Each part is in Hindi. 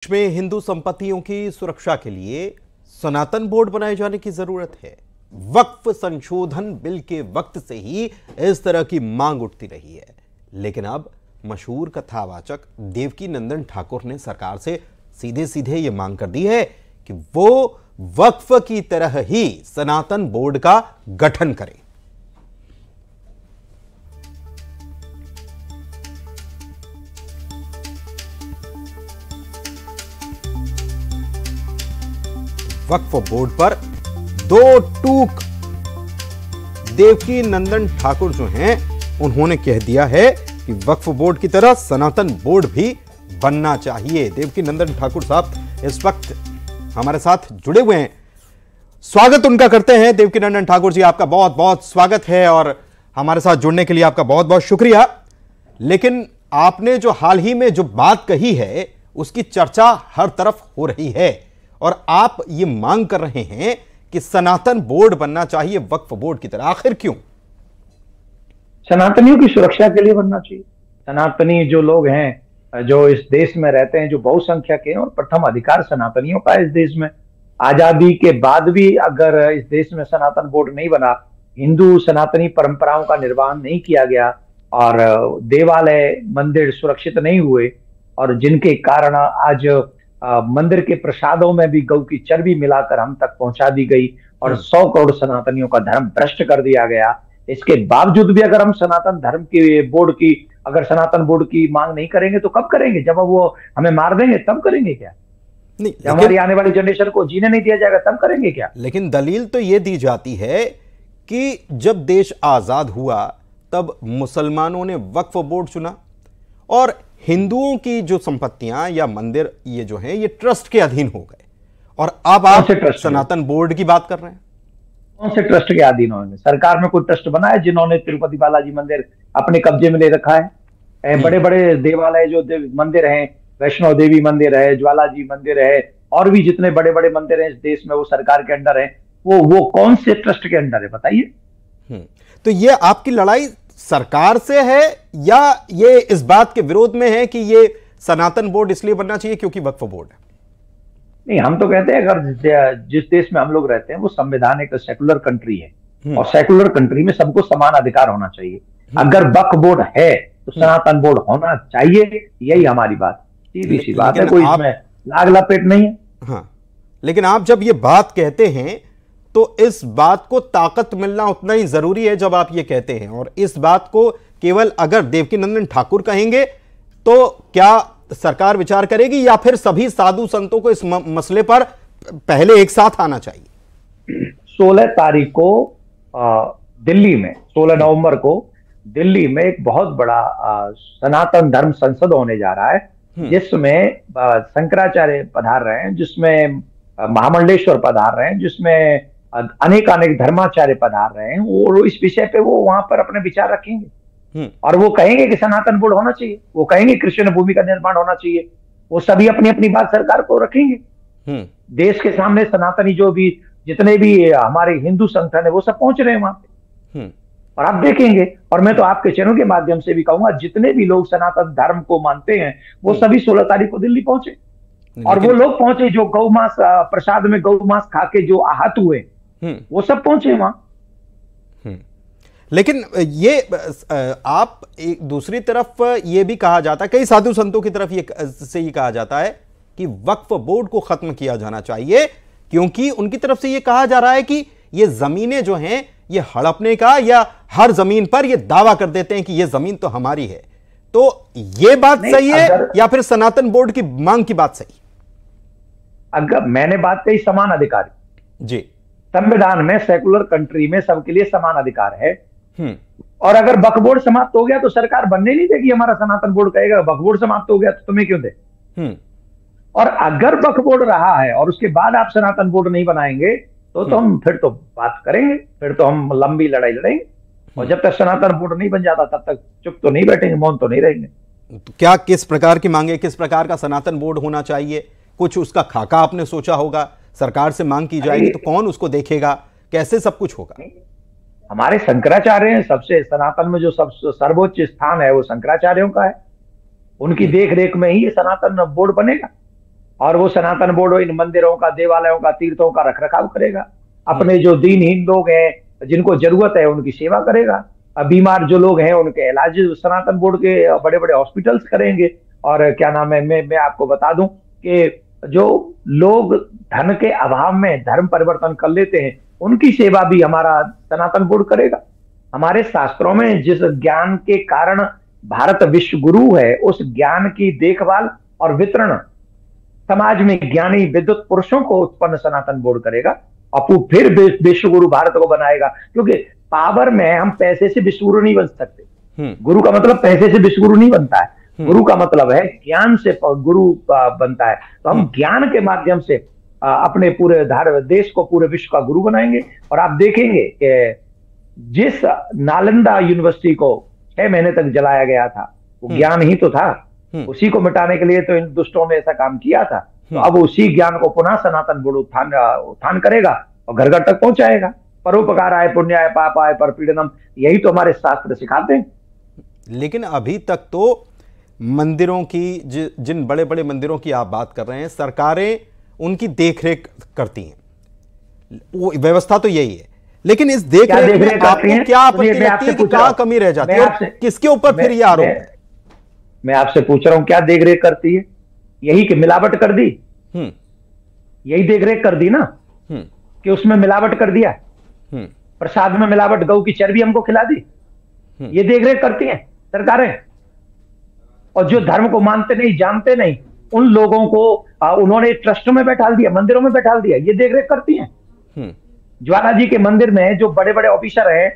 में हिंदू संपत्तियों की सुरक्षा के लिए सनातन बोर्ड बनाए जाने की जरूरत है। वक्फ संशोधन बिल के वक्त से ही इस तरह की मांग उठती रही है, लेकिन अब मशहूर कथावाचक देवकी नंदन ठाकुर ने सरकार से सीधे सीधे यह मांग कर दी है कि वो वक्फ की तरह ही सनातन बोर्ड का गठन करे। वक्फ बोर्ड पर दो टूक देवकी नंदन ठाकुर जो हैं, उन्होंने कह दिया है कि वक्फ बोर्ड की तरह सनातन बोर्ड भी बनना चाहिए। देवकी नंदन ठाकुर साहब इस वक्त हमारे साथ जुड़े हुए हैं। स्वागत उनका करते हैं। देवकी नंदन ठाकुर जी, आपका बहुत बहुत स्वागत है और हमारे साथ जुड़ने के लिए आपका बहुत बहुत शुक्रिया। लेकिन आपने जो हाल ही में जो बात कही है, उसकी चर्चा हर तरफ हो रही है और आप ये मांग कर रहे हैं कि सनातन बोर्ड बनना चाहिए वक्फ बोर्ड की तरह। आखिर क्यों? सनातनियों की सुरक्षा के लिए बनना चाहिए। सनातनी जो लोग हैं, जो इस देश में रहते हैं, जो बहुसंख्यक हैं, और प्रथम अधिकार सनातनियों का है इस देश में। आजादी के बाद भी अगर इस देश में सनातन बोर्ड नहीं बना, हिंदू सनातनी परंपराओं का निर्वहन नहीं किया गया और देवालय मंदिर सुरक्षित नहीं हुए, और जिनके कारण आज मंदिर के प्रसादों में भी गौ की चर्बी मिलाकर हम तक पहुंचा दी गई और 100 करोड़ सनातनियों का धर्म भ्रष्ट कर दिया गया। इसके बावजूद भी अगर हम सनातन धर्म के बोर्ड की, अगर सनातन बोर्ड की मांग नहीं करेंगे तो कब करेंगे? जब वो हमें मार देंगे तब करेंगे क्या? नहीं, हमारी आने वाली जनरेशन को जीने नहीं दिया जाएगा तब करेंगे क्या? लेकिन दलील तो यह दी जाती है कि जब देश आजाद हुआ तब मुसलमानों ने वक्फ बोर्ड चुना और हिंदुओं की जो संपत्तियां या मंदिर ये जो हैं, ये ट्रस्ट के अधीन हो गए, और अब आप सनातन बोर्ड की बात कर रहे हैं। कौन से ट्रस्ट के अधीन होंगे? सरकार में कोई ट्रस्ट बना है जिन्होंने तिरुपति बालाजी मंदिर अपने कब्जे में ले रखा है? बड़े बड़े देवालय जो मंदिर हैं, वैष्णो देवी मंदिर है, ज्वालाजी मंदिर है, और भी जितने बड़े बड़े मंदिर हैं इस देश में, वो सरकार के अंडर है। वो कौन से ट्रस्ट के अंडर है बताइए? तो ये आपकी लड़ाई सरकार से है या ये इस बात के विरोध में है कि ये सनातन बोर्ड इसलिए बनना चाहिए क्योंकि वक्फ बोर्ड है? नहीं, हम तो कहते हैं अगर जिस देश में हम लोग रहते हैं वो संवैधानिक सेकुलर कंट्री है और सेकुलर कंट्री में सबको समान अधिकार होना चाहिए। अगर वक्फ बोर्ड है तो सनातन बोर्ड होना चाहिए, यही हमारी बात, सीधी सी बात है, कोई इसमें लाग लपेट नहीं है। हाँ, लेकिन आप जब ये बात कहते हैं तो इस बात को ताकत मिलना उतना ही जरूरी है जब आप ये कहते हैं, और इस बात को केवल अगर देवकी नंदन ठाकुर कहेंगे तो क्या सरकार विचार करेगी या फिर सभी साधु संतों को इस मसले पर पहले एक साथ आना चाहिए? 16 तारीख को दिल्ली में, 16 नवंबर को दिल्ली में एक बहुत बड़ा सनातन धर्म संसद होने जा रहा है, जिसमें शंकराचार्य पधार रहे हैं, जिसमें महामंडलेश्वर पधार रहे हैं, जिसमें अनेक धर्माचार्य पधार रहे हैं। और इस विषय पे वो वहां पर अपने विचार रखेंगे और वो कहेंगे कि सनातन बोर्ड होना चाहिए, वो कहेंगे कृष्ण भूमि का निर्माण होना चाहिए। वो सभी अपनी अपनी बात सरकार को रखेंगे। देश के सामने सनातनी जो भी जितने भी हमारे हिंदू संगठन है वो सब पहुंच रहे हैं वहां पे, और आप देखेंगे। और मैं तो आपके चैनल के माध्यम से भी कहूंगा, जितने भी लोग सनातन धर्म को मानते हैं वो सभी 16 तारीख को दिल्ली पहुंचे, और वो लोग पहुंचे जो गौ मांस प्रसाद में गौ मांस खा के जो आहत हुए, वो सब पहुंचे वहां। लेकिन ये आप एक दूसरी तरफ ये भी कहा जाता है, कई साधु संतों की तरफ ये कहा जाता है कि वक्फ बोर्ड को खत्म किया जाना चाहिए, क्योंकि उनकी तरफ से ये कहा जा रहा है कि ये जमीनें जो हैं ये हड़पने का, या हर जमीन पर ये दावा कर देते हैं कि ये जमीन तो हमारी है। तो ये बात सही है या फिर सनातन बोर्ड की मांग की बात सही? अगर मैंने बात कही समान अधिकार जी, संविधान में सेकुलर कंट्री में सबके लिए समान अधिकार है, और अगर वक्फ बोर्ड समाप्त हो गया तो सरकार बनने नहीं देगी। हमारा सनातन बोर्ड कहेगा वक्फ बोर्ड समाप्त हो गया तो तुम्हें क्यों दे? और अगर वक्फ बोर्ड रहा है और उसके बाद आप सनातन बोर्ड नहीं बनाएंगे तो हम फिर तो बात करेंगे, फिर तो हम लंबी लड़ाई लड़ेंगे, और जब तक सनातन बोर्ड नहीं बन जाता तब तक चुप तो नहीं बैठेंगे, मौन तो नहीं रहेंगे। तो क्या किस प्रकार की मांगे, किस प्रकार का सनातन बोर्ड होना चाहिए? कुछ उसका खाका आपने सोचा होगा? सरकार से मांग की जाएगी तो कौन उसको देखेगा? कैसे सब कुछ होगा? हमारे शंकराचार्य हैं, सबसे सनातन में जो सब सर्वोच्च स्थान है वो शंकराचार्यों का है। उनकी देख रेख में ही ये सनातन बोर्ड बनेगा। और वो सनातन बोर्ड इन मंदिरों का, देवालयों का, तीर्थों का रख रखाव करेगा। अपने जो दीनहीन लोग हैं, जिनको जरूरत है, उनकी सेवा करेगा। बीमार जो लोग हैं उनके इलाज सनातन बोर्ड के बड़े बड़े हॉस्पिटल्स करेंगे। और क्या नाम है, मैं आपको बता दूं कि जो लोग धन के अभाव में धर्म परिवर्तन कर लेते हैं, उनकी सेवा भी हमारा सनातन बोर्ड करेगा। हमारे शास्त्रों में जिस ज्ञान के कारण भारत विश्व गुरु है, उस ज्ञान की देखभाल और वितरण समाज में ज्ञानी विद्युत पुरुषों को उत्पन्न सनातन बोर्ड करेगा। और फिर विश्व गुरु भारत को बनाएगा। क्योंकि पावर में हम पैसे से विश्व गुरु नहीं बन सकते। गुरु का मतलब पैसे से विश्व गुरु नहीं बनता है। गुरु का मतलब है ज्ञान से गुरु बनता है। तो हम ज्ञान के माध्यम से अपने पूरे देश को, पूरे विश्व का गुरु बनाएंगे। और आप देखेंगे कि जिस नालंदा यूनिवर्सिटी को 6 महीने तक जलाया गया था, वो ज्ञान ही तो था। उसी को मिटाने के लिए तो इन दुष्टों ने ऐसा काम किया था। तो अब उसी ज्ञान को पुनः सनातन बोर्ड उत्थान करेगा और घर घर तक पहुंचाएगा। परोपकाराय पुण्याय पापाय परपीड़नम, यही तो हमारे शास्त्र सिखाते हैं। लेकिन अभी तक तो मंदिरों की, जिन बड़े बड़े मंदिरों की आप बात कर रहे हैं, सरकारें उनकी देखरेख करती हैं, वो व्यवस्था तो यही है। लेकिन इस देखरेख में आपको क्या आपत्ति लगती है कि कहां कमी रह जाती है? किसके ऊपर फिर ये आरोप है? मैं आपसे पूछ रहा हूं, क्या देखरेख करती है? यही कि मिलावट कर दी, यही देखरेख कर दी ना, कि उसमें मिलावट कर दिया, प्रसाद में मिलावट, गऊ की चर्बी हमको खिला दी। ये देखरेख करती हैं सरकारें। और जो धर्म को मानते नहीं, जानते नहीं, उन लोगों को उन्होंने ट्रस्टों में बैठा दिया, मंदिरों में बैठा दिया। ये देखरेख करती हैं। ज्वाला जी के मंदिर में जो बड़े बड़े ऑफिसर हैं,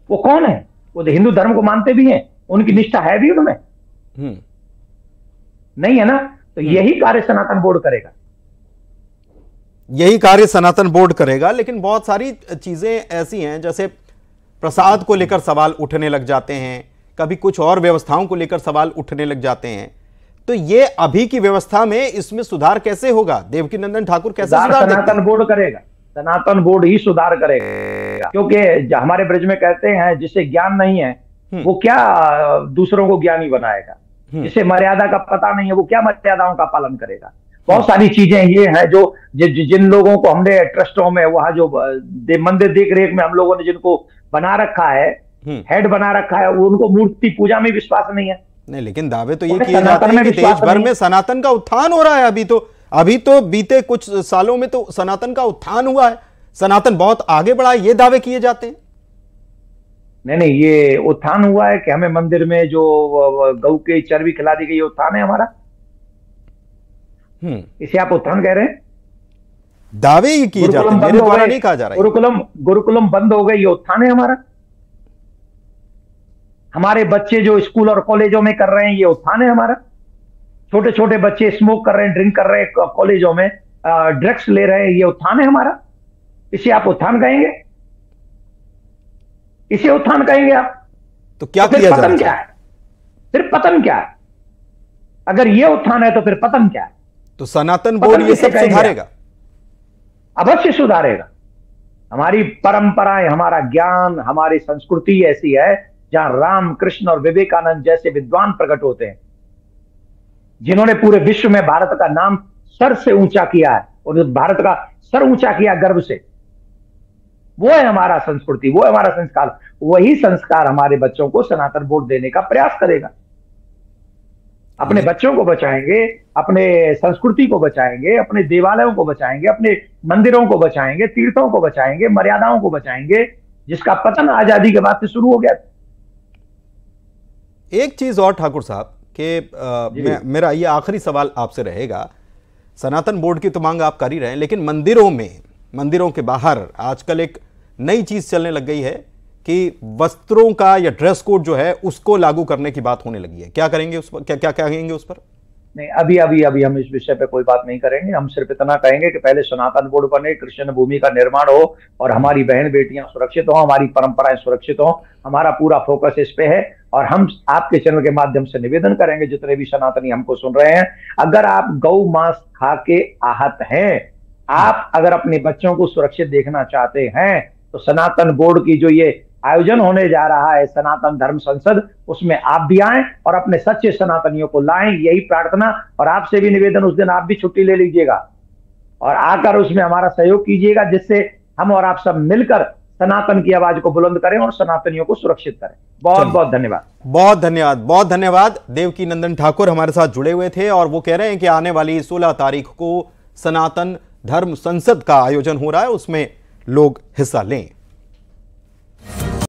वो कौन है? वो हिंदू धर्म को मानते भी हैं, उनकी निष्ठा है भी उनमें? नहीं है ना। तो यही कार्य सनातन बोर्ड करेगा, यही कार्य सनातन बोर्ड करेगा। लेकिन बहुत सारी चीजें ऐसी हैं, जैसे प्रसाद को लेकर सवाल उठने लग जाते हैं, कभी कुछ और व्यवस्थाओं को लेकर सवाल उठने लग जाते हैं। तो ये अभी की व्यवस्था में इसमें सुधार कैसे होगा? देवकीनंदन ठाकुर कैसे सुधार सनातन बोर्ड करेगा? सनातन बोर्ड ही सुधार करेगा। क्योंकि हमारे ब्रज में कहते हैं, जिसे ज्ञान नहीं है वो क्या दूसरों को ज्ञानी बनाएगा। जिसे मर्यादा का पता नहीं है वो क्या मर्यादाओं का पालन करेगा। बहुत सारी चीजें ये हैं जो जिन लोगों को हमने ट्रस्टों में, वहां जो मंदिर देख रेख में हम लोगों ने जिनको बना रखा है, हेड बना रखा है, वो उनको मूर्ति पूजा में विश्वास नहीं है। नहीं, लेकिन दावे तो ये किए जाते हैं कि देश भर में सनातन का उत्थान हो रहा है। अभी तो बीते कुछ सालों में तो सनातन का उत्थान हुआ है, सनातन बहुत आगे बढ़ा है, ये दावे किए जाते हैं। नहीं, ये उत्थान हुआ है कि हमें मंदिर में जो गऊ की चर्बी खिला दी गई, ये उत्थान है हमारा? इसे आप उत्थान कह रहे हैं? दावे ये किए जाते हैं, मेरे द्वारा नहीं कहा जा रहा है। गुरुकुलम बंद हो गए, ये उत्थान है हमारा? हमारे बच्चे जो स्कूल और कॉलेजों में कर रहे हैं, ये उत्थान है हमारा? छोटे छोटे बच्चे स्मोक कर रहे हैं, ड्रिंक कर रहे हैं, कॉलेजों में ड्रग्स ले रहे हैं, ये उत्थान है हमारा? इसे आप उत्थान कहेंगे? इसे उत्थान कहेंगे आप? तो क्या तो किया फिर पतन क्या है? फिर पतन क्या है? अगर ये उत्थान है तो फिर पतन क्या है? तो सनातन बोर्ड ये सब सुधारेगा? अवश्य सुधारेगा। हमारी परंपराएं, हमारा ज्ञान, हमारी संस्कृति ऐसी है जहां राम, कृष्ण और विवेकानंद जैसे विद्वान प्रकट होते हैं, जिन्होंने पूरे विश्व में भारत का नाम सर से ऊंचा किया है और भारत का सर ऊंचा किया गर्व से। वो है हमारा संस्कृति, वो है हमारा संस्कार। वही संस्कार हमारे बच्चों को सनातन बोर्ड देने का प्रयास करेगा। अपने बच्चों को बचाएंगे, अपने संस्कृति को बचाएंगे, अपने देवालयों को बचाएंगे, अपने मंदिरों को बचाएंगे, तीर्थों को बचाएंगे, मर्यादाओं को बचाएंगे, जिसका पतन आजादी के बाद से शुरू हो गया। एक चीज और ठाकुर साहब कि मेरा ये आखिरी सवाल आपसे रहेगा। सनातन बोर्ड की तो मांग आप कर ही रहे हैं, लेकिन मंदिरों के बाहर आजकल एक नई चीज चलने लग गई है कि वस्त्रों का या ड्रेस कोड जो है उसको लागू करने की बात होने लगी है। क्या करेंगे उस पर? क्या कहेंगे उस पर? नहीं, अभी हम इस विषय पे कोई बात नहीं करेंगे। हम सिर्फ इतना कहेंगे कि पहले सनातन बोर्ड बने, कृष्ण भूमि का निर्माण हो और हमारी बहन बेटियां सुरक्षित हो, हमारी परंपराएं सुरक्षित हो। हमारा पूरा फोकस इस पे है। और हम आपके चैनल के माध्यम से निवेदन करेंगे, जितने भी सनातनी हमको सुन रहे हैं, अगर आप गौ मांस खा के आहत हैं, आप अगर अपने बच्चों को सुरक्षित देखना चाहते हैं, तो सनातन बोर्ड की जो ये आयोजन होने जा रहा है सनातन धर्म संसद, उसमें आप भी आएं और अपने सच्चे सनातनियों को लाएं, यही प्रार्थना। और आपसे भी निवेदन, उस दिन आप भी छुट्टी ले लीजिएगा और आकर उसमें हमारा सहयोग कीजिएगा, जिससे हम और आप सब मिलकर सनातन की आवाज को बुलंद करें और सनातनियों को सुरक्षित करें। बहुत बहुत धन्यवाद। बहुत धन्यवाद, बहुत धन्यवाद। देवकी नंदन ठाकुर हमारे साथ जुड़े हुए थे और वो कह रहे हैं कि आने वाली 16 तारीख को सनातन धर्म संसद का आयोजन हो रहा है, उसमें लोग हिस्सा लें।